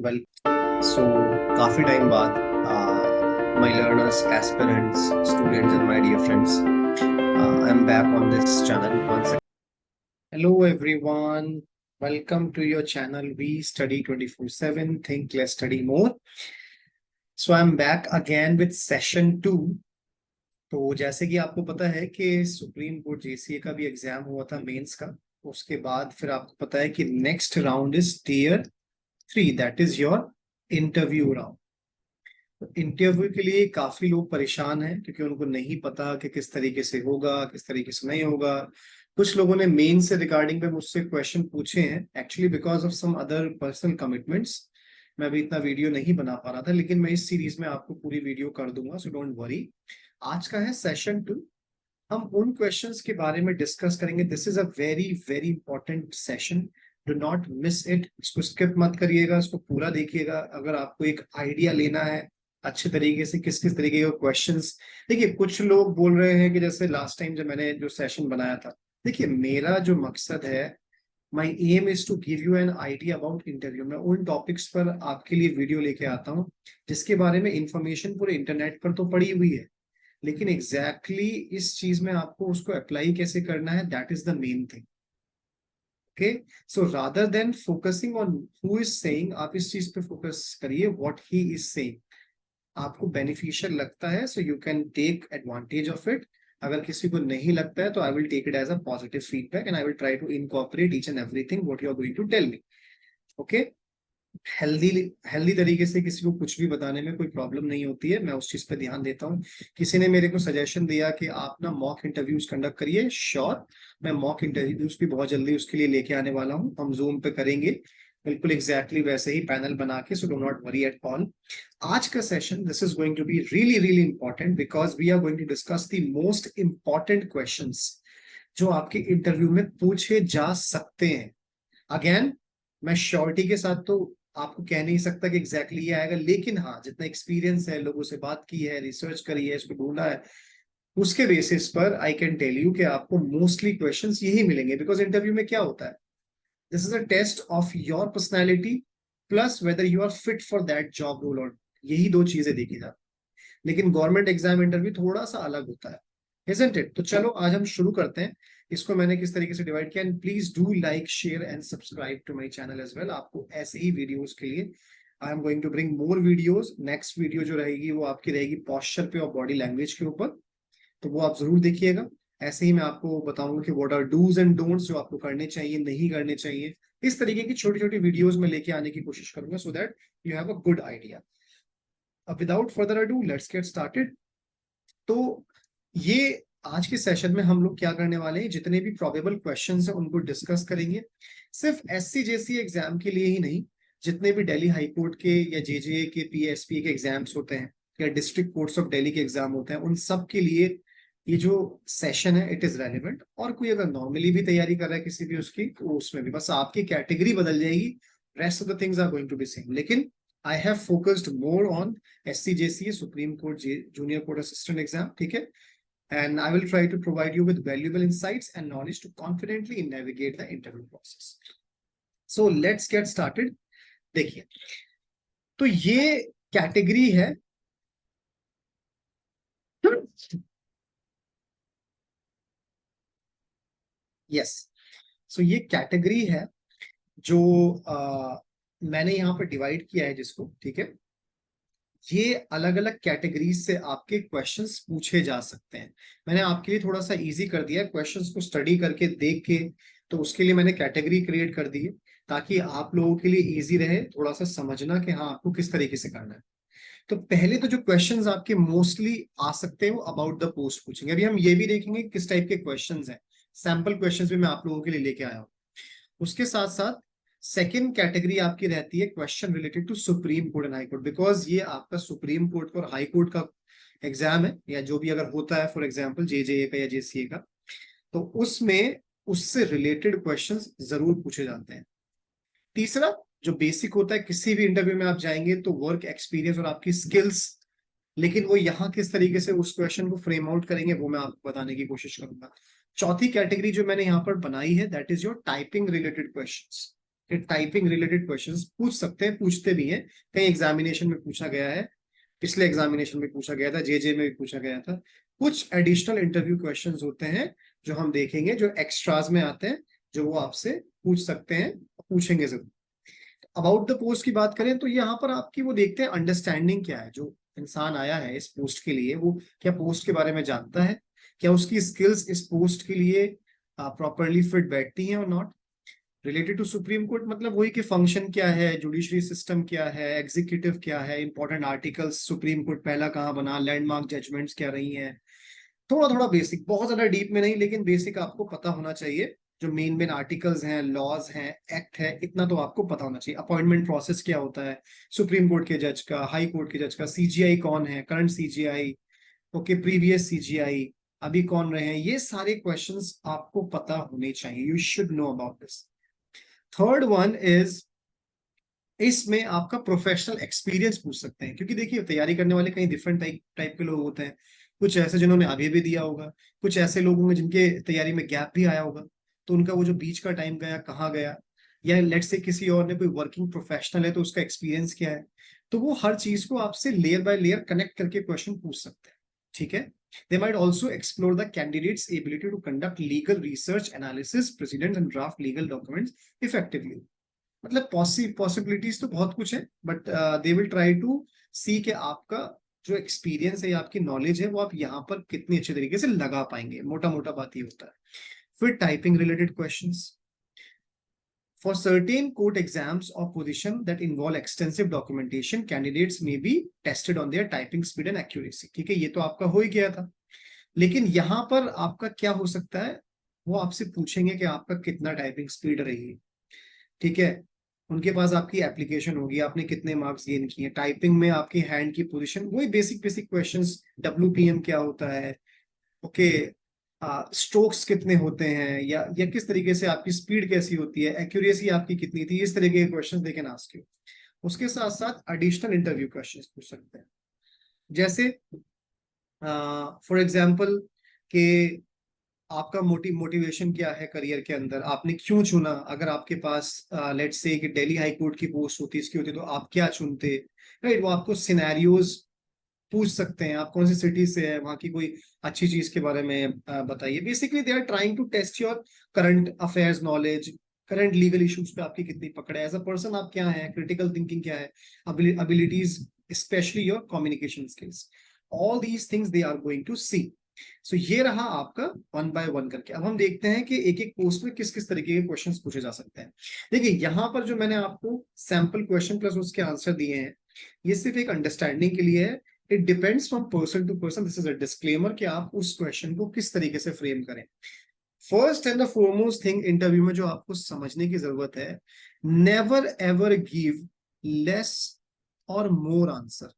Well so काफी time बाद my learners aspirants students and my dear friends I am back on this channel once. Hello everyone, welcome to your channel We Study 24/7 Think Less Study More. So I'm back again with session 2. तो जैसे कि आपको पता है कि supreme court JCA का भी exam हुआ था मेंस का। उसके बाद फिर आपको पता है कि next round is tier 3, that is your interview round. Interview के लिए काफी लोग परेशान हैं क्योंकि उनको नहीं पता कि किस तरीके से होगा, किस तरीके से नहीं होगा। कुछ लोगों ने मेन से रिगार्डिंग पे मुझसे क्वेश्चन पूछे हैं, actually because of some other personal commitments मैं अभी इतना वीडियो नहीं बना पा रहा था, लेकिन मैं इस सीरीज में आपको पूरी वीडियो कर दूंगा, सो डोंट वरी। आज का है सेशन 2। हम उन क्वेश्चंस के बारे में डिस्कस करेंगे। This is a very very important session, do not miss it. इसको स्किप मत करिएगा, इसको पूरा देखिएगा। अगर आपको एक आइडिया लेना है अच्छे तरीके से किस किस तरीके के क्वेश्चंस, देखिए कुछ लोग बोल रहे हैं कि जैसे लास्ट टाइम जब मैंने जो सेशन बनाया था, देखिए मेरा जो मकसद है, my aim is to give you an idea about interview. मैं उन टॉपिक्स पर आपके लिए वीडियो लेके आता हूँ जिसके बारे में इंफॉर्मेशन पूरे इंटरनेट पर तो पड़ी हुई है, लेकिन एग्जैक्टली इस चीज में आपको उसको अप्लाई कैसे करना है, that is the main thing. Okay, so rather than focusing on who is saying, आप इस चीज पे फोकस करिए व्हाट ही इज सेइंग। आपको बेनिफिशियल लगता है so you can take advantage of it. अगर किसी को नहीं लगता है तो I will take it as a positive feedback and I will try to incorporate each and everything what you are going to tell me. Okay, healthy healthy तरीके से किसी को कुछ भी बताने में कोई प्रॉब्लम नहीं होती है, मैं उस चीज पे ध्यान देता हूँ। किसी ने मेरे को सजेशन दिया कि आप ना मॉक इंटरव्यूज कंडक्ट करिए, श्योर मैं मॉक इंटरव्यूज भी बहुत जल्दी उसके लिए लेके आने वाला हूँ। हम जूम पे करेंगे बिल्कुल एग्जैक्टली वैसे ही पैनल बना के, so do not worry at all. आज का session this is going to be really really important because we are going to discuss the most important questions जो आपके इंटरव्यू में पूछे जा सकते हैं। अगेन, मैं श्योरिटी के साथ तो आपको कह नहीं सकता कि एग्जैक्टली ये आएगा, लेकिन हाँ जितना एक्सपीरियंस है, लोगों से बात की है, रिसर्च करी है, इसको ढूंढा है, उसके बेसिस पर आई कैन टेल यू कि आपको मोस्टली क्वेश्चंस यही मिलेंगे। बिकॉज इंटरव्यू में क्या होता है, this is a test of your personality plus whether you are fit for that job role, और यही दो चीजें देखी जाती। लेकिन गवर्नमेंट एग्जाम इंटरव्यू थोड़ा सा अलग होता है, isn't it? तो चलो आज हम शुरू करते हैं। इसको मैंने किस तरीके से डिवाइड किया, and please do like share and subscribe to my channel as well. आपको ऐसे ही वीडियोस के लिए I am going to bring more videos. Next video जो रहेगी वो आपकी रहेगी पॉस्चर पे और बॉडी लैंग्वेज के ऊपर, तो वो आप जरूर देखिएगा। ऐसे ही मैं आपको बताऊंगा कि what are dos and don'ts, जो आपको करने चाहिए नहीं करने चाहिए। इस तरीके की छोटी छोटी वीडियोस में लेके आने की कोशिश करूंगा so that you have a good idea. अब without further ado let's get started. तो ये आज के सेशन में हम लोग क्या करने वाले हैं, जितने भी प्रोबेबल क्वेश्चंस हैं उनको डिस्कस करेंगे। सिर्फ एससी जेसी एग्जाम के लिए ही नहीं, जितने भी दिल्ली हाई कोर्ट के या जेजे के पीएसपी के एग्जाम्स होते हैं या डिस्ट्रिक्ट कोर्ट्स ऑफ दिल्ली के एग्जाम होते हैं, उन सब के लिए ये जो सेशन है इट इज रेलिवेंट। और कोई अगर नॉर्मली भी तैयारी कर रहा है किसी भी उसकी, तो उसमें भी बस आपकी कैटेगरी बदल जाएगी, rest of the things are going to be same. लेकिन I have focused more on SCJCA supreme court junior court assistant exam, ठीक है। And I will try to provide you with valuable insights and knowledge to confidently navigate the interview process. So let's get started. देखिए, तो ये category है, yes, सो ये category है जो मैंने यहाँ पर डिवाइड किया है जिसको, ठीक है। ये अलग अलग कैटेगरीज से आपके क्वेश्चंस पूछे जा सकते हैं। मैंने आपके लिए थोड़ा सा इजी कर दिया है, क्वेश्चंस को स्टडी करके देख के, तो उसके लिए मैंने कैटेगरी क्रिएट कर दी है ताकि आप लोगों के लिए इजी रहे थोड़ा सा समझना कि हाँ आपको किस तरीके से करना है। तो पहले तो जो क्वेश्चंस आपके मोस्टली आ सकते हैं वो अबाउट द पोस्ट पूछेंगे। अभी हम ये भी देखेंगे किस टाइप के क्वेश्चंस हैं, सैंपल क्वेश्चंस भी मैं आप लोगों के लिए लेके आया हूँ। उसके साथ साथ सेकेंड कैटेगरी आपकी रहती है question related to supreme court and high court, because ये आपका सुप्रीम कोर्ट और हाई कोर्ट का एग्जाम है, या जो भी अगर होता है फॉर एग्जाम्पल जेजेए का या जेसीए का, तो उसमें उससे रिलेटेड क्वेश्चंस जरूर पूछे जाते हैं। तीसरा जो बेसिक होता है, किसी भी इंटरव्यू में आप जाएंगे तो वर्क एक्सपीरियंस और आपकी स्किल्स, लेकिन वो यहाँ किस तरीके से उस क्वेश्चन को फ्रेम आउट करेंगे वो मैं आपको बताने की कोशिश करूंगा। चौथी कैटेगरी जो मैंने यहाँ पर बनाई है that is your typing related questions. कि टाइपिंग रिलेटेड क्वेश्चंस पूछ सकते हैं, पूछते भी हैं। कहीं एग्जामिनेशन में पूछा गया है, पिछले एग्जामिनेशन में पूछा गया था, जेजे में भी पूछा गया था। कुछ एडिशनल इंटरव्यू क्वेश्चंस होते हैं जो हम देखेंगे, जो एक्स्ट्राज में आते हैं, जो वो आपसे पूछ सकते हैं, पूछेंगे जरूर। अबाउट द पोस्ट की बात करें तो यहाँ पर आपकी वो देखते हैं अंडरस्टैंडिंग क्या है, जो इंसान आया है इस पोस्ट के लिए वो क्या पोस्ट के बारे में जानता है, क्या उसकी स्किल्स इस पोस्ट के लिए प्रॉपरली फिट बैठती हैं और not. Related to supreme court मतलब वही कि फंक्शन क्या है, जुडिशरी सिस्टम क्या है, एग्जीक्यूटिव क्या है, इंपॉर्टेंट आर्टिकल्स, सुप्रीम कोर्ट पहला कहाँ बना, लैंडमार्क जजमेंट्स क्या रही हैं। थोड़ा थोड़ा बेसिक, बहुत ज्यादा डीप में नहीं, लेकिन बेसिक आपको पता होना चाहिए। जो मेन मेन आर्टिकल्स हैं, लॉज हैं, एक्ट है, इतना तो आपको पता होना चाहिए। अपॉइंटमेंट प्रोसेस क्या होता है सुप्रीम कोर्ट के जज का, हाई कोर्ट के जज का, सीजीआई कौन है, current CGI, okay, previous CGI, अभी कौन रहे हैं, ये सारे क्वेश्चंस आपको पता होने चाहिए। You should know about this. Third one is, इसमें आपका प्रोफेशनल एक्सपीरियंस पूछ सकते हैं, क्योंकि देखिए तैयारी करने वाले कई डिफरेंट टाइप टाइप के लोग होते हैं। कुछ ऐसे जिन्होंने अभी भी दिया होगा, कुछ ऐसे लोग होंगे जिनके तैयारी में गैप भी आया होगा, तो उनका वो जो बीच का टाइम गया कहाँ गया, या लेट्स से किसी और ने कोई वर्किंग प्रोफेशनल है तो उसका एक्सपीरियंस क्या है। तो वो हर चीज को आपसे लेयर बाय लेयर कनेक्ट करके क्वेश्चन पूछ सकते हैं, ठीक है। They might also explore the candidates ability to conduct legal research analysis, precedent and draft legal documents effectively. मतलब पॉसिबिलिटीज तो बहुत कुछ है, but they will try to see कि आपका जो एक्सपीरियंस है या आपकी नॉलेज है वो आप यहाँ पर कितनी अच्छे तरीके से लगा पाएंगे। मोटा मोटा बात ये होता है। फिर typing related questions, for certain court exams और position that involve extensive documentation, candidates may be tested on their typing speed and accuracy. ठीक है, ये तो आपका हो ही गया था। लेकिन यहाँ पर आपका क्या हो सकता है, वो आपसे पूछेंगे कि आपका कितना टाइपिंग स्पीड रही, ठीक है। उनके पास आपकी एप्लीकेशन होगी, आपने कितने मार्क्स गेन किए टाइपिंग में, आपकी हैंड की पोजीशन, वही बेसिक बेसिक क्वेश्चंस। डब्ल्यूपीएम क्या होता है, ओके, स्ट्रोक्स कितने होते हैं, या किस तरीके से आपकी स्पीड कैसी होती है, एक्यूरेसी आपकी कितनी थी, इस तरीके के questions they can ask you. उसके साथ साथ एडिशनल इंटरव्यू क्वेश्चंस पूछ सकते हैं, जैसे फॉर एग्जांपल कि आपका मोटिवेशन क्या है करियर के अंदर, आपने क्यों चुना। अगर आपके पास लेट्स से कि दिल्ली हाई कोर्ट की पोस्ट होती, इसकी होती, तो आप क्या चुनते, राइट। वो आपको सिनेरियोज पूछ सकते हैं, आप कौन सी सिटी से है, वहां की कोई अच्छी चीज के बारे में बताइए। Basically they are trying to test your current affairs knowledge, current legal issues पे आपकी कितनी पकड़ है, एज अ पर्सन आप क्या है, क्रिटिकल थिंकिंग क्या है, abilities, especially your communication skills. All these things they are going to see. So ये रहा आपका वन बाय वन करके। अब हम देखते हैं कि एक एक पोस्ट में किस किस तरीके के क्वेश्चंस पूछे जा सकते हैं। देखिए यहाँ पर जो मैंने आपको सैंपल क्वेश्चन प्लस उसके आंसर दिए हैं, ये सिर्फ एक अंडरस्टैंडिंग के लिए है। It depends from person to person, this is a disclaimer कि आप उस क्वेश्चन को किस तरीके से फ्रेम करें। First and the foremost thing interview में जो आपको समझने की जरूरत है, नेवर एवर गिव लेस और मोर आंसर।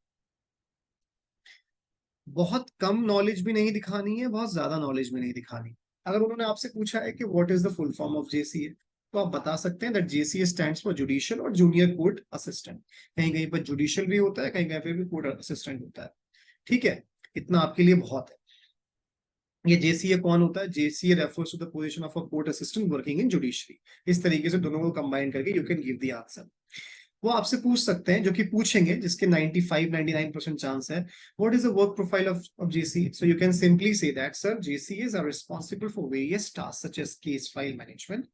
बहुत कम नॉलेज भी नहीं दिखानी है, बहुत ज्यादा नॉलेज भी नहीं दिखानी। अगर उन्होंने आपसे पूछा है कि what is the full form of JCA, तो आप बता सकते हैं that JCA stands for judicial और जूनियर कोर्ट असिस्टेंट। कहीं कहीं पर जुडिशियल भी होता है, कहीं कहीं पे भी कोर्ट असिस्टेंट होता है, ठीक है। इतना आपके लिए बहुत है। ये जेसीए कौन होता है, JCA refers to the position of a court assistant working in judiciary. इस तरीके से दोनों को कंबाइन करके you can give the answer. वो आपसे पूछ सकते हैं, जो कि पूछेंगे, जिसके 95-99% चांस है, what is the work profile of JC. So you can simply say that sir JCS are responsible for various task such as case file management,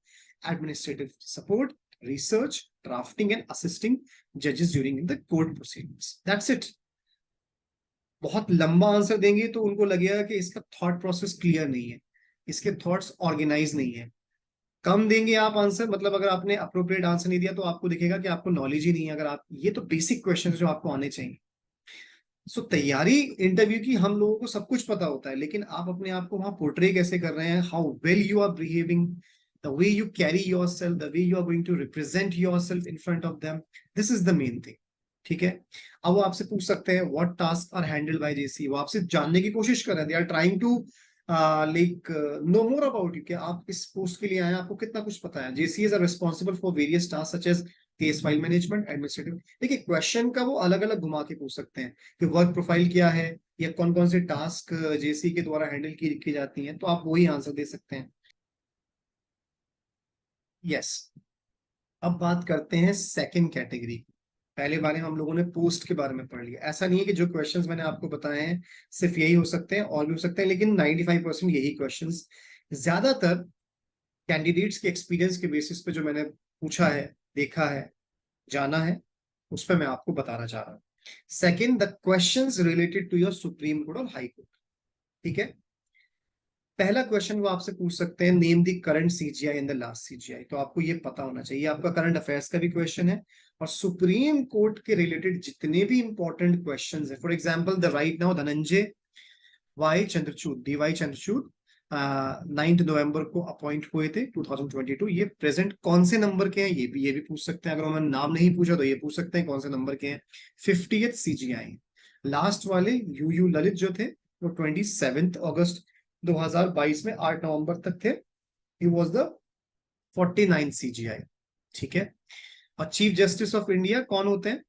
administrative support, research, drafting and assisting जजेस during the court proceedings. That's it. बहुत लंबा answer देंगे तो उनको लगेगा कि इसका thought process clear नहीं है, इसके थॉट्स ऑर्गेनाइज नहीं है। कम देंगे आप आंसर, मतलब अगर आपने अप्रोप्रिएट आंसर नहीं दिया तो आपको दिखेगा कि आपको नॉलेज ही नहीं है। अगर आप, ये तो बेसिक क्वेश्चन जो आपको आने चाहिए। सो तैयारी इंटरव्यू की हम लोगों को सब कुछ पता होता है, लेकिन आप अपने आप को वहां पोर्ट्रे कैसे कर रहे हैं, how well you are behaving, the way you carry yourself, the way you are going to represent yourself in front of them, this is the main thing, ठीक है। अब वो आपसे पूछ सकते हैं what task are handled by JC. वो आपसे जानने की कोशिश कर रहे हैं, they are trying to like know more about you, कि आप इस पोस्ट के लिए आए, आपको कितना कुछ पता है। JCS are responsible for various task such as case file management, administrative. देखिए क्वेश्चन का वो अलग अलग घुमा के पूछ सकते हैं कि वर्क प्रोफाइल क्या है, या कौन कौन से टास्क जेसी के द्वारा हैंडल की जाती हैं, तो आप वही आंसर दे सकते हैं। यस, अब बात करते हैं सेकंड कैटेगरी। पहले बारे में हम लोगों ने पोस्ट के बारे में पढ़ लिया। ऐसा नहीं है कि जो क्वेश्चंस मैंने आपको बताए हैं सिर्फ यही हो सकते हैं, और भी हो सकते हैं, लेकिन 95% यही क्वेश्चंस ज्यादातर कैंडिडेट्स के एक्सपीरियंस के बेसिस पे जो मैंने पूछा है, देखा है, जाना है, उस पर मैं आपको बताना चाह रहा हूँ। Second, the questions related to your supreme court और हाई कोर्ट। ठीक है, पहला क्वेश्चन वो आपसे पूछ सकते हैं, name the current CJI in the last CJI. तो आपको ये पता होना चाहिए। आपका करंट अफेयर्स का भी क्वेश्चन है, और सुप्रीम कोर्ट के रिलेटेड जितने भी इंपॉर्टेंट क्वेश्चंस है, for example the right now Dhananjaya Y Chandrachud, D Y Chandrachud 9 नवंबर को अपॉइंट हुए थे 2022। ये प्रेजेंट कौन से नंबर के हैं, ये भी पूछ सकते हैं। अगर उन्होंने नाम नहीं पूछा तो ये पूछ सकते हैं कौन से नंबर के हैं। 50th CGI. लास्ट वाले यू ललित जो थे वो 27 अगस्त 2022 में 8 नवंबर तक थे। He was the 49 CGI. ठीक है, और चीफ जस्टिस ऑफ इंडिया कौन होते हैं,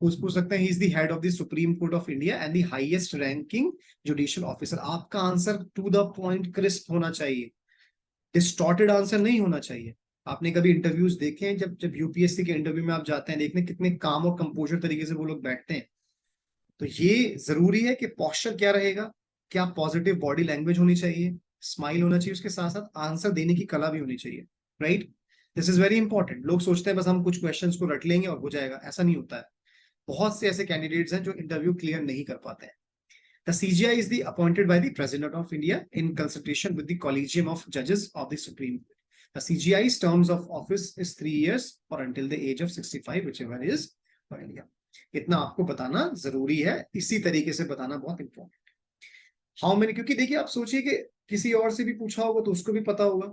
पूछ सकते हैं। He is the head of the supreme court of India and the highest ranking judicial officer. आपका answer to the point crisp होना चाहिए, डिस्टॉर्टेड आंसर नहीं होना चाहिए। आपने कभी इंटरव्यूज देखे हैं, जब जब यूपीएससी के इंटरव्यू में आप जाते हैं, देखने कितने काम और कंपोजर तरीके से वो लोग बैठते हैं। तो ये जरूरी है कि पोस्चर क्या रहेगा, क्या पॉजिटिव बॉडी लैंग्वेज होनी चाहिए, स्माइल होना चाहिए, उसके साथ साथ आंसर देने की कला भी होनी चाहिए। Right, this is very important. लोग सोचते हैं बस हम कुछ क्वेश्चंस को रट लेंगे और हो जाएगा, ऐसा नहीं होता है। बहुत से ऐसे कैंडिडेट्स हैं जो इंटरव्यू क्लियर नहीं कर पाते हैं। The CGI is the appointed by the President of India in consultation with the Collegium of Judges of the Supreme Court. The CGI's terms of office is 3 years or until the age of 65, whichever is for India. इतना आपको बताना जरूरी है, इसी तरीके से बताना बहुत इंपॉर्टेंट है। हाउ मेनी, क्योंकि देखिए आप सोचिए कि किसी और से भी पूछा होगा तो उसको भी पता होगा,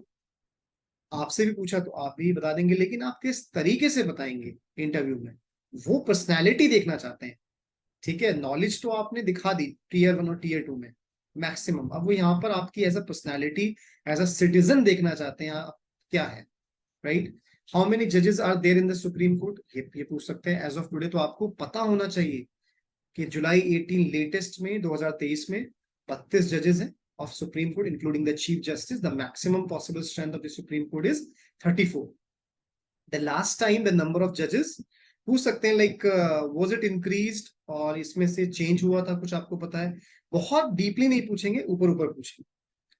आपसे भी पूछा तो आप भी बता देंगे, लेकिन आप किस तरीके से बताएंगे इंटरव्यू में, वो पर्सनैलिटी देखना चाहते हैं। ठीक है, नॉलेज तो आपने दिखा दी टीयर 1 और टीयर 2 में मैक्सिमम। अब वो यहाँ पर आपकी as a personality, as a citizen देखना चाहते हैं आप क्या है। राइट, हाउ मेनी जजेस are there in the supreme court, ये पूछ सकते हैं एज ऑफ टुडे। तो आपको पता होना चाहिए कि जुलाई 18 लेटेस्ट में 2023 में 32 जजेस हैं of supreme court including the chief justice. The maximum possible strength of the supreme court is 34। The last time the number of जजेस पूछ सकते हैं, लाइक वाज इट इंक्रीज्ड, और इसमें से चेंज हुआ था कुछ, आपको पता है। बहुत डीपली नहीं पूछेंगे, ऊपर ऊपर पूछेंगे।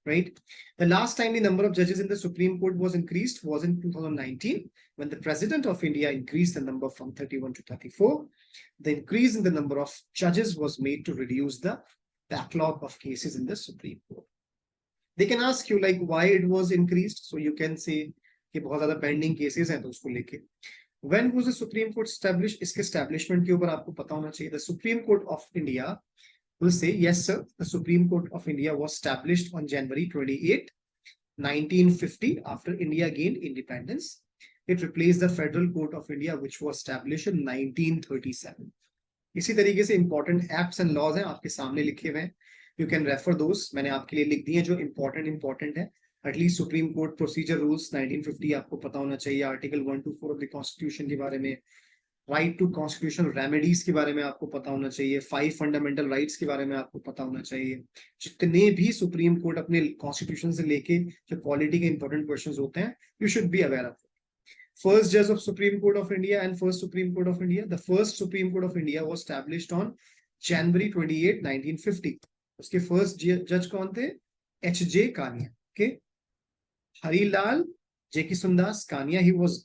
Right, the last time the number of judges in the Supreme Court was increased was in 2019 when the President of India increased the number from 31 to 34. The increase in the number of judges was made to reduce the backlog of cases in the Supreme Court. They can ask you like why it was increased, so you can say कि बहुत ज्यादा pending cases हैं तो उसको लेके। When was the Supreme Court established? इसके establishment के ऊपर आपको पता होना चाहिए। The Supreme Court of India will say, yes, sir, the Supreme Court of India was established on January 28, 1950, after India gained independence. It replaced the Federal Court of India, which was established in 1937. इसी तरीके से important acts and laws हैं आपके सामने लिखे हुए हैं, you can refer दोस। मैंने आपके लिए लिख दिए जो इंपॉर्टेंट है। At least supreme court procedure rules 1950 आपको पता होना चाहिए। Article 1 to 4 of the constitution के बारे में, राइट टू कॉन्स्टिट्यूशनल रेमेडीज के बारे में आपको पता होना चाहिए, 5 फंडामेंटल राइट्स के बारे में आपको पता होना चाहिए। जितने भी सुप्रीम कोर्ट अपने कॉन्स्टिट्यूशन से लेके जो पॉलिटी के इंपॉर्टेंट क्वेश्चंस होते हैं, you should be aware of. First judge of Supreme Court of India and first Supreme Court of India. The first Supreme Court of India was established on January 28, 1950. उसके first judge कौन थे? H.J. Kania. Okay. Harilal Jekisundas Kania. He was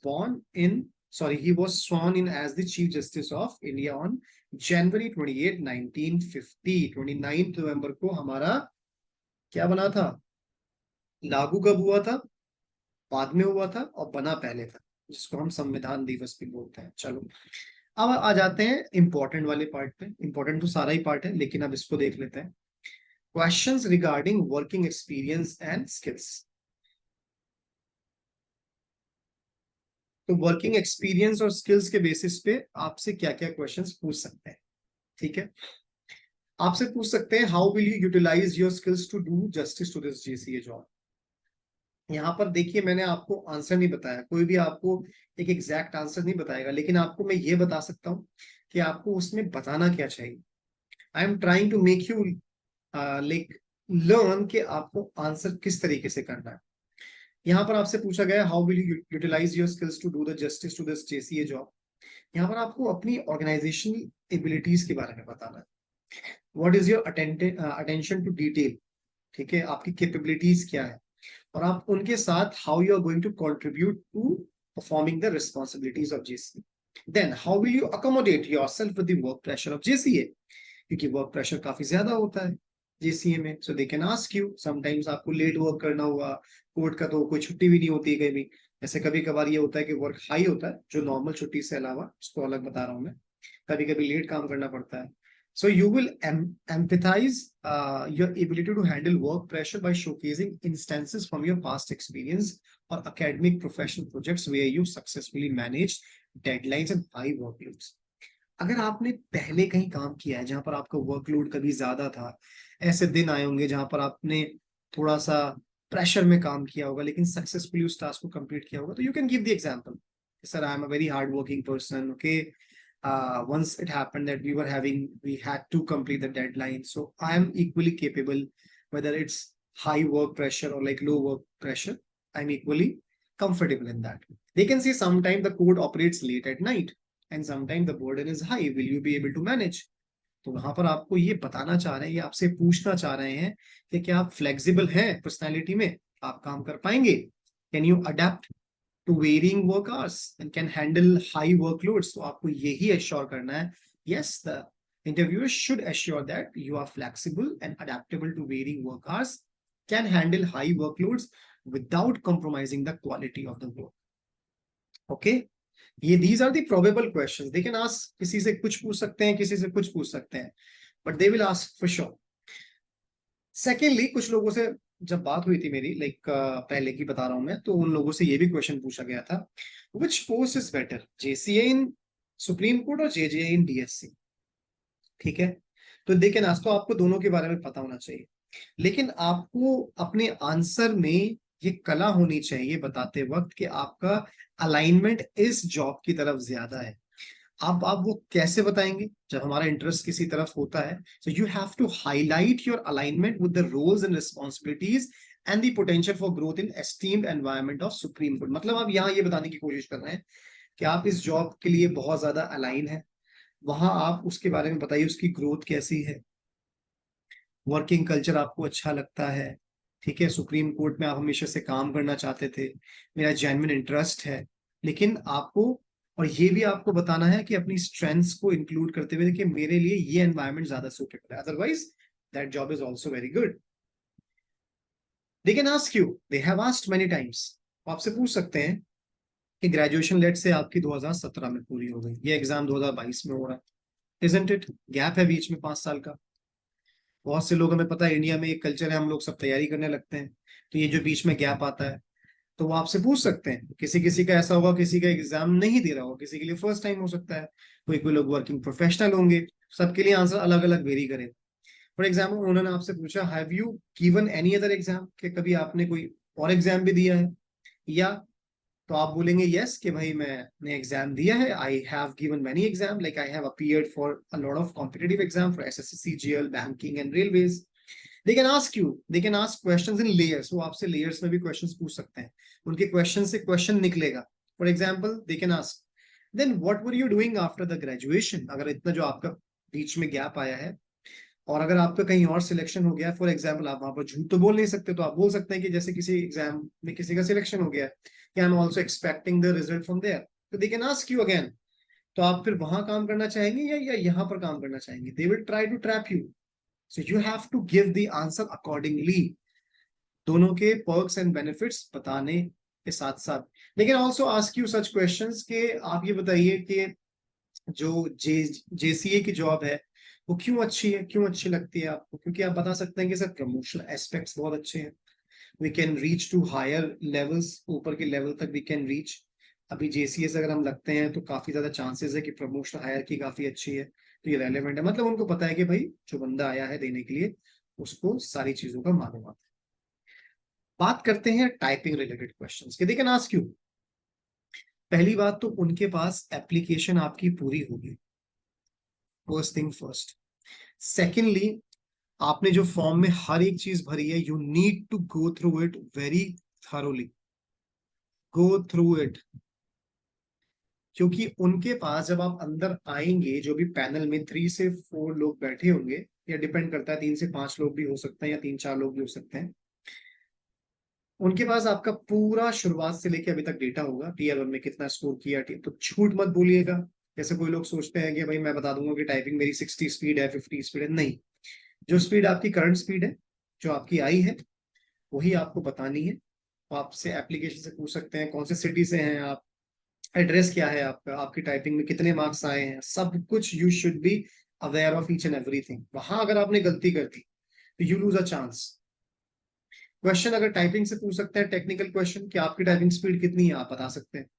sworn in as the Chief Justice of India on January 28, 1950. 29 नवंबर को हमारा क्या बना था, लागू कब हुआ था, बाद में हुआ था, और बना पहले था, जिसको हम संविधान दिवस भी बोलते हैं। चलो अब आ जाते हैं इंपॉर्टेंट वाले पार्ट पे। इंपॉर्टेंट तो सारा ही पार्ट है, लेकिन अब इसको देख लेते हैं। Questions regarding working experience and skills. तो वर्किंग एक्सपीरियंस और स्किल्स के बेसिस पे आपसे क्या क्या क्वेश्चंस पूछ सकते हैं। ठीक है, आपसे पूछ सकते हैं how will you utilize your skills to do justice to this JCA job. यहाँ पर देखिए मैंने आपको आंसर नहीं बताया, कोई भी आपको एक एग्जैक्ट आंसर नहीं बताएगा, लेकिन आपको मैं ये बता सकता हूँ कि आपको उसमें बताना क्या चाहिए। I am trying to make you like learn कि आपको आंसर किस तरीके से करना है। यहाँ पर आपसे पूछा गया how will you utilize your skills to do the justice to this JCA job. यहाँ पर आपको अपनी ऑर्गेनाइजेशनल एबिलिटीज के बारे में बताना है। What is your attention to detail, ठीक है, आपकी कैपेबिलिटीज क्या है, और आप उनके साथ how you are going to contribute to performing the responsibilities of JCA. Then how will you accommodate yourself with the work pressure of JCA, क्योंकि वर्क प्रेशर काफी ज्यादा होता है जेसीए में। So they can ask you, sometimes आपको late work करना हुआ, court का तो कोई छुट्टी भी नहीं होती है कहीं भी। जैसे कभी कभार ये होता है कि वर्क हाई होता है, जो नॉर्मल छुट्टी से अलावा, उसको अलग बता रहा हूँ मैं, कभी कभी लेट काम करना पड़ता है। So you will empathize your ability to handle work pressure by showcasing instances from your past experience or academic professional projects where you successfully managed deadlines and high workloads. अगर आपने पहले कहीं काम किया है जहां पर आपका वर्कलोड कभी ज्यादा था, ऐसे दिन आए होंगे जहां पर आपने थोड़ा सा प्रेशर में काम किया होगा लेकिन सक्सेसफुली उस टास्क को कंप्लीट किया होगा, तो you can give the example, sir I am a very hard working person, okay, once it happened that we had to complete the deadline, so I am equally capable, whether it's high work pressure or like low work pressure, I'm equally comfortable in that. They can say sometime the code operates late at night and sometime the burden is high, will you be able to manage? तो वहां पर आपको ये बताना चाह रहे हैं, ये आपसे पूछना चाह रहे हैं कि क्या आप फ्लेक्सिबल हैं पर्सनालिटी में, आप काम कर पाएंगे, can you adapt to varying work hours and can handle high workloads. तो आपको यही assure करना है, yes, the interviewer should assure that you are flexible and adaptable to varying work hours, can handle high workloads without compromising the quality of the work. Okay, ये these are the probable questions. They can ask, किसी से कुछ पूछ सकते हैं, किसी से कुछ पूछ सकते हैं, but they will ask for sure. Secondly, कुछ लोगों से जब बात हुई थी मेरी, लाइक पहले की बता रहा हूं मैं, तो उन लोगों से ये भी क्वेश्चन पूछा गया था, which post is better, JCA in supreme court और जेजेए इन डीएससी, ठीक है। तो देखिए ना, तो आपको दोनों के बारे में पता होना चाहिए, लेकिन आपको अपने आंसर में ये कला होनी चाहिए बताते वक्त कि आपका अलाइनमेंट इस जॉब की तरफ ज्यादा है। आप वो कैसे बताएंगे जब हमारा इंटरेस्ट किसी तरफ होता है? So you have to highlight your alignment with the roles and responsibilities and the potential for growth in esteemed environment of supreme court. मतलब आप यहाँ ये बताने की कोशिश कर रहे हैं कि आप इस जॉब के लिए बहुत ज्यादा अलाइन है, वहां आप उसके बारे में बताइए, उसकी ग्रोथ कैसी है, वर्किंग कल्चर आपको अच्छा लगता है, ठीक है, सुप्रीम कोर्ट में आप हमेशा से काम करना चाहते थे, मेरा जेन्युइन इंटरेस्ट है। लेकिन आपको, और ये भी आपको बताना है कि अपनी स्ट्रेंथ्स को इंक्लूड करते हुए कि मेरे लिए ये एनवायरनमेंट ज्यादा सूटेबल है, otherwise that job is also very good. They can ask you, they have asked many times, आपसे पूछ सकते हैं कि ग्रेजुएशन लेट से आपकी 2017 में पूरी हो गई, ये एग्जाम 2022 में हो रहा है, इजंट इट, गैप है बीच में 5 साल का। बहुत से लोग, हमें पता है इंडिया में एक कल्चर है, हम लोग सब तैयारी करने लगते हैं, तो ये जो बीच में गैप आता है, तो वो आपसे पूछ सकते हैं। किसी किसी का ऐसा होगा, किसी का एग्जाम नहीं दे रहा होगा, किसी के लिए फर्स्ट टाइम हो सकता है, कोई कोई लोग वर्किंग प्रोफेशनल होंगे, सबके लिए आंसर अलग अलग वेरी करे। फॉर एग्जाम्पल, उन्होंने आपसे पूछा have you given any other exam, कि कभी आपने कोई और एग्जाम भी दिया है, या तो आप बोलेंगे यस कि भाई मैंने एग्जाम दिया है, I have given many exam, like I have appeared for a lot of competitive exam for SSC, CGL, banking and railways. They can ask you, they can ask questions in layers, वो आपसे layers में भी questions पूछ सकते हैं, उनके question से question निकलेगा। For example, they can ask, then what were you doing after the graduation? अगर इतना जो आपका बीच में गैप आया है और अगर आपका कहीं और सिलेक्शन हो गया, फॉर एग्जाम्पल, आप वहां पर झूठ तो बोल नहीं सकते, तो आप बोल सकते हैं कि जैसे किसी एग्जाम में किसी का सिलेक्शन हो गया, कि I am also expecting the result from there, तो they can ask you again, तो आप फिर वहां काम करना चाहेंगे या यहाँ पर काम करना चाहेंगे? They will try to trap you, so you have to give the answer accordingly, दोनों के पर्क्स एंड बेनिफिट्स बताने के साथ साथ। लेकिन also ask you such questions के आप ये बताइए कि जो जेसीए की जॉब है वो क्यों अच्छी है, क्यों अच्छी लगती है आपको? क्योंकि आप बता सकते हैं कि सर प्रमोशनल एस्पेक्ट्स बहुत अच्छे हैं, we can reach to higher levels, ऊपर के लेवल तक वी कैन रीच। अभी जेसीए से अगर हम लगते हैं तो काफी ज्यादा चांसेस है कि प्रमोशनल हायर की काफी अच्छी है, तो ये रेलेवेंट है, मतलब उनको पता है कि भाई जो बंदा आया है देने के लिए उसको सारी चीजों का मालूम आता है। बात करते हैं टाइपिंग रिलेटेड क्वेश्चंस के, दे कैन आस्क यू। पहली बात तो उनके पास एप्लीकेशन आपकी पूरी होगी, फर्स्ट थिंग फर्स्ट। सेकेंडली, आपने जो फॉर्म में हर एक चीज भरी है, you need to go through it very thoroughly, go through it, क्योंकि उनके पास जब आप अंदर आएंगे, जो भी पैनल में 3 से 4 लोग बैठे होंगे, या डिपेंड करता है 3 से 5 लोग भी हो सकते हैं या 3-4 लोग भी हो सकते हैं, उनके पास आपका पूरा शुरुआत से लेके अभी तक डेटा होगा, टीयर 1 में कितना स्कोर किया। तो झूठ मत बोलिएगा। जैसे कोई लोग सोचते हैं कि भाई मैं बता दूंगा कि टाइपिंग मेरी 60 स्पीड है, 50 स्पीड है। नहीं, जो स्पीड आपकी करंट स्पीड है, जो आपकी आई है, वही आपको बतानी है। तो आपसे एप्लीकेशन से पूछ सकते हैं कौन से सिटी से हैं आप, एड्रेस क्या है आपका, आपकी टाइपिंग में कितने मार्क्स आए हैं, सब कुछ you should be aware of each and everything. वहां अगर आपने गलती कर दी तो you lose a chance. Question अगर टाइपिंग से पूछ सकते हैं, टेक्निकल क्वेश्चन कि आपकी टाइपिंग स्पीड कितनी है, आप बता सकते हैं।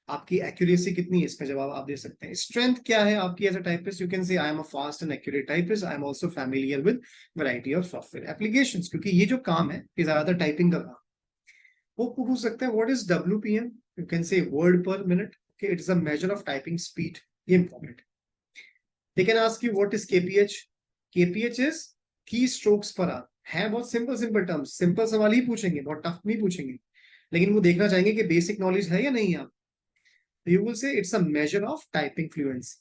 आपकी एक्यूरेसी कितनी है, इसका जवाब आप दे सकते हैं। स्ट्रेंथ क्या है आपकी as a typist, you can say I am a fast and accurate typist, I am also familiar with variety of software applications. क्योंकि ये जो काम है ये ज्यादातर टाइपिंग का काम। वो पूछ सकते हैं what is WPM, you can say word per minute, okay, it is a measure of typing speed, ये important. They can ask you what is KPH, KPH is keystrokes per hour. है बहुत simple simple terms, simple सवाल ही पूछेंगे, बहुत tough नहीं पूछेंगे, लेकिन वो देखना चाहेंगे कि बेसिक नॉलेज है या नहीं है आप। You will say it's a measure of typing fluency,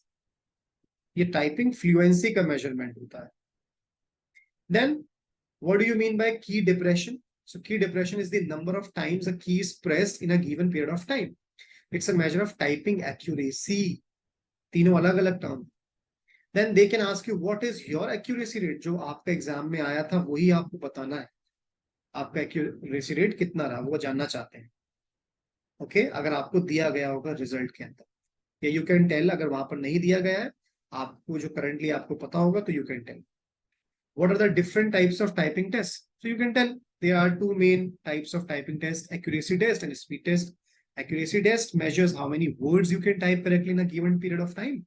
ये टाइपिंग फ्लुएंसी का मेजरमेंट होता है। Then what do you mean by key depression? So key depression is the number of times a key is pressed in a given period of time. It's a measure of typing accuracy. तीनों अलग अलग term. Then they can ask you what is your accuracy rate, जो आपका exam में आया था वही आपको बताना है, आपका accuracy rate कितना रहा वो जानना चाहते हैं। ओके अगर आपको दिया गया होगा रिजल्ट के अंदर, या यू कैन टेल, अगर वहां पर नहीं दिया गया है आपको, जो करंटली आपको पता होगा, तो you can tell. What are the different types of typing tests? So you can tell there are 2 main types of typing tests: accuracy test and speed test. Accuracy test measures how many words you can type correctly in a given period of time,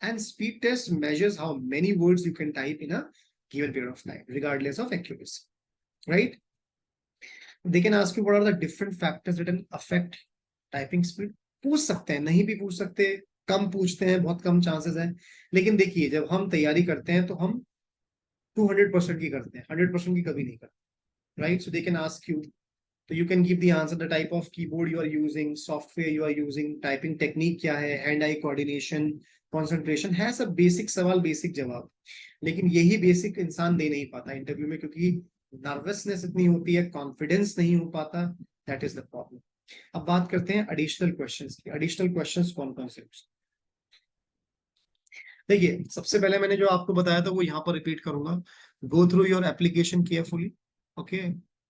and speed test measures how many words you can type in a given period of time, regardless of accuracy. Right? They can ask you what are the different factors that can affect typing speed. पूछ सकते हैं, नहीं भी पूछ सकते, कम पूछते हैं, बहुत कम चांसेस है। लेकिन देखिए जब हम तैयारी करते हैं तो हम 200% की करते हैं, 100% की कभी नहीं करते। Right? So they can ask you, तो you can give the answer, the type of keyboard you are using, software you are using, typing technique क्या है, हैंड आई कोऑर्डिनेशन, कंसंट्रेशन, है सब बेसिक सवाल, बेसिक जवाब। लेकिन यही बेसिक इंसान दे नहीं पाता इंटरव्यू में, क्योंकि नर्वसनेस इतनी होती है, कॉन्फिडेंस नहीं हो पाता। That is the problem. अब बात करते हैं एडिशनल क्वेश्चंस की। एडिशनल क्वेश्चंस कौन कौन से? देखिए सबसे पहले मैंने जो आपको बताया था वो यहाँ पर रिपीट करूंगा। Go through your application carefully, okay,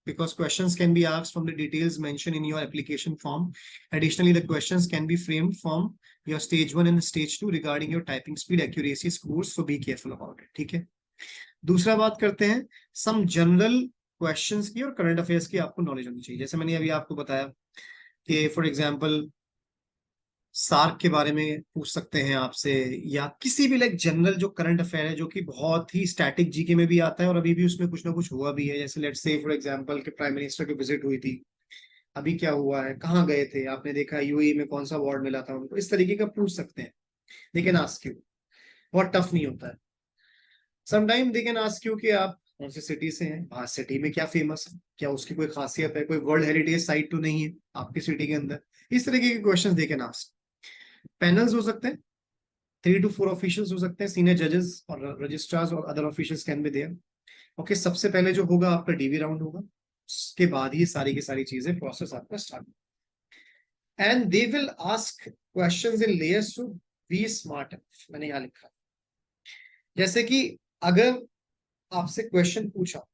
because questions can be asked from the details mentioned in your application form. Additionally, the questions can be framed from your stage 1 and stage 2 regarding your typing speed, accuracy scores, so be careful about it. ठीक है। दूसरा बात करते हैं some general questions की और current affairs की आपको नॉलेज होनी चाहिए। जैसे मैंने अभी आपको बताया कि फॉर एग्जाम्पल सार्क के बारे में पूछ सकते हैं आपसे, या किसी भी लाइक जनरल जो करंट अफेयर है, जो कि बहुत ही स्टैटिक जीके में भी आता है और अभी भी उसमें कुछ ना कुछ हुआ भी है। जैसे लेट्स से फॉर एग्जांपल कि प्राइम मिनिस्टर की विजिट हुई थी, अभी क्या हुआ है, कहाँ गए थे, आपने देखा यूएई में कौन सा अवार्ड मिला था उनको, इस तरीके का पूछ सकते हैं। दे कैन आस्क यू, बहुत टफ नहीं होता है। Sometime they can ask you कि आप कौन सी सिटी से हैं, वहां सिटी में क्या फेमस है, क्या उसकी कोई खासियत है, कोई वर्ल्ड हेरिटेज साइट तो नहीं है आपकी सिटी के अंदर। इस तरीके के question they can ask. Panels हो सकते हैं, 3 to 4 ऑफिशियल्स हो सकते हैं, सीनियर जजेस और रजिस्ट्रार्स और other officials can be there. Okay, सबसे पहले जो होगा आपका डीवी राउंड होगा, उसके बाद ही सारी की सारी चीजें प्रोसेस आपका start. And they will ask questions in layers, to be smart. मैंने यहाँ लिखा है, जैसे कि अगर आपसे क्वेश्चन पूछा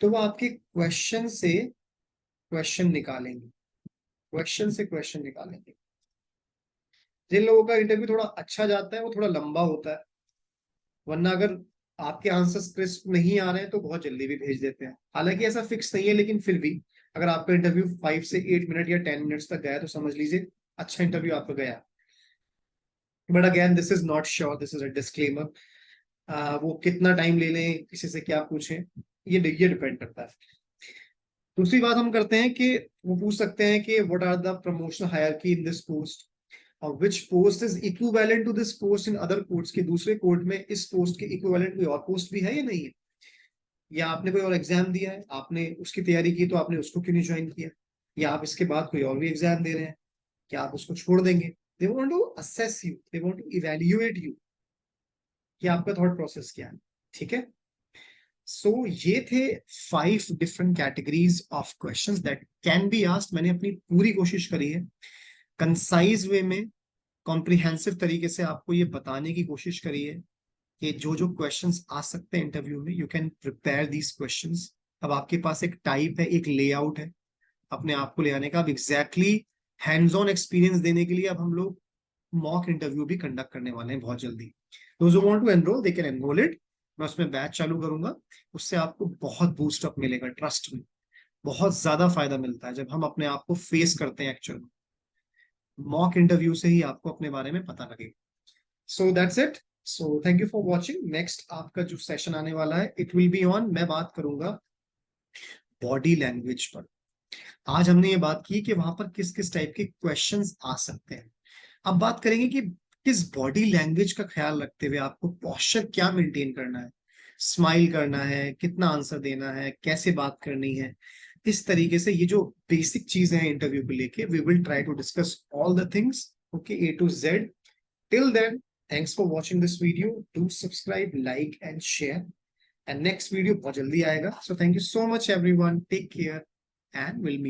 तो वो आपके क्वेश्चन से क्वेश्चन निकालेंगे, क्वेश्चन से क्वेश्चन निकालेंगे। जिन लोगों का इंटरव्यू थोड़ा अच्छा जाता है वो थोड़ा लंबा होता है, वरना अगर आपके आंसर्स क्रिस्प नहीं आ रहे हैं तो बहुत जल्दी भी भेज देते हैं। हालांकि ऐसा फिक्स नहीं है, लेकिन फिर भी अगर आपका इंटरव्यू 5 से 8 मिनट या 10 मिनट्स तक गया तो समझ लीजिए अच्छा इंटरव्यू आपका गया। But again this is not sure, this is a disclaimer. वो कितना टाइम ले लें, किसी से क्या पूछें, ये डिपेंड करता है। दूसरी बात हम करते हैं कि वो पूछ सकते हैं कि what are the promotional hierarchy in this post, और which post is equivalent to this post in other courts, के दूसरे कोर्ट में इस पोस्ट के इक्विवेलेंट कोई और पोस्ट भी है या नहीं है, या आपने कोई और एग्जाम दिया है, आपने उसकी तैयारी की तो आपने उसको क्यों नहीं ज्वाइन किया, या आप इसके बाद कोई और भी एग्जाम दे रहे हैं, क्या आप उसको छोड़ देंगे? They want to assess you, they want to evaluate you कि आपका थॉट प्रोसेस क्या है। ठीक है, सो ये थे 5 different categories of questions that can be asked. मैंने अपनी पूरी कोशिश करी है कंसाइज वे में, कॉम्प्रिहेंसिव तरीके से आपको ये बताने की कोशिश करी है कि जो जो क्वेश्चंस आ सकते हैं इंटरव्यू में, you can prepare these questions. अब आपके पास एक टाइप है, एक लेआउट है अपने आप को ले आने का। अब एग्जैक्टली हैंड्स ऑन एक्सपीरियंस देने के लिए अब हम लोग मॉक इंटरव्यू भी कंडक्ट करने वाले हैं बहुत जल्दी। Those who want to enroll they can enroll it. मैं उसमें बैच चालू करूंगा, उससे आपको बहुत बूस्ट अप मिलेगा। ट्रस्ट में बहुत ज्यादा फायदा मिलता है जब हम अपने आप को फेस करते हैं एक्चुअल में। मॉक इंटरव्यू से ही आपको अपने बारे में पता लगेगा। So that's it. So thank you for watching. Next आपका जो सेशन आने वाला है, इट विल बी ऑन, मैं बात करूंगा बॉडी लैंग्वेज पर। आज हमने ये बात की कि वहां पर किस किस टाइप के क्वेश्चंस आ सकते हैं। अब बात करेंगे कि किस बॉडी लैंग्वेज का ख्याल रखते हुए आपको पोस्चर क्या मेंटेन करना है, स्माइल करना है, कितना आंसर देना है, कैसे बात करनी है। इस तरीके से ये जो बेसिक चीजें हैं इंटरव्यू को लेके, we will try to discuss all the things, okay, A to Z. Till then, thanks for watching this video. Do subscribe, like and share, and next video बहुत जल्दी आएगा। So thank you so much everyone, take care and will meet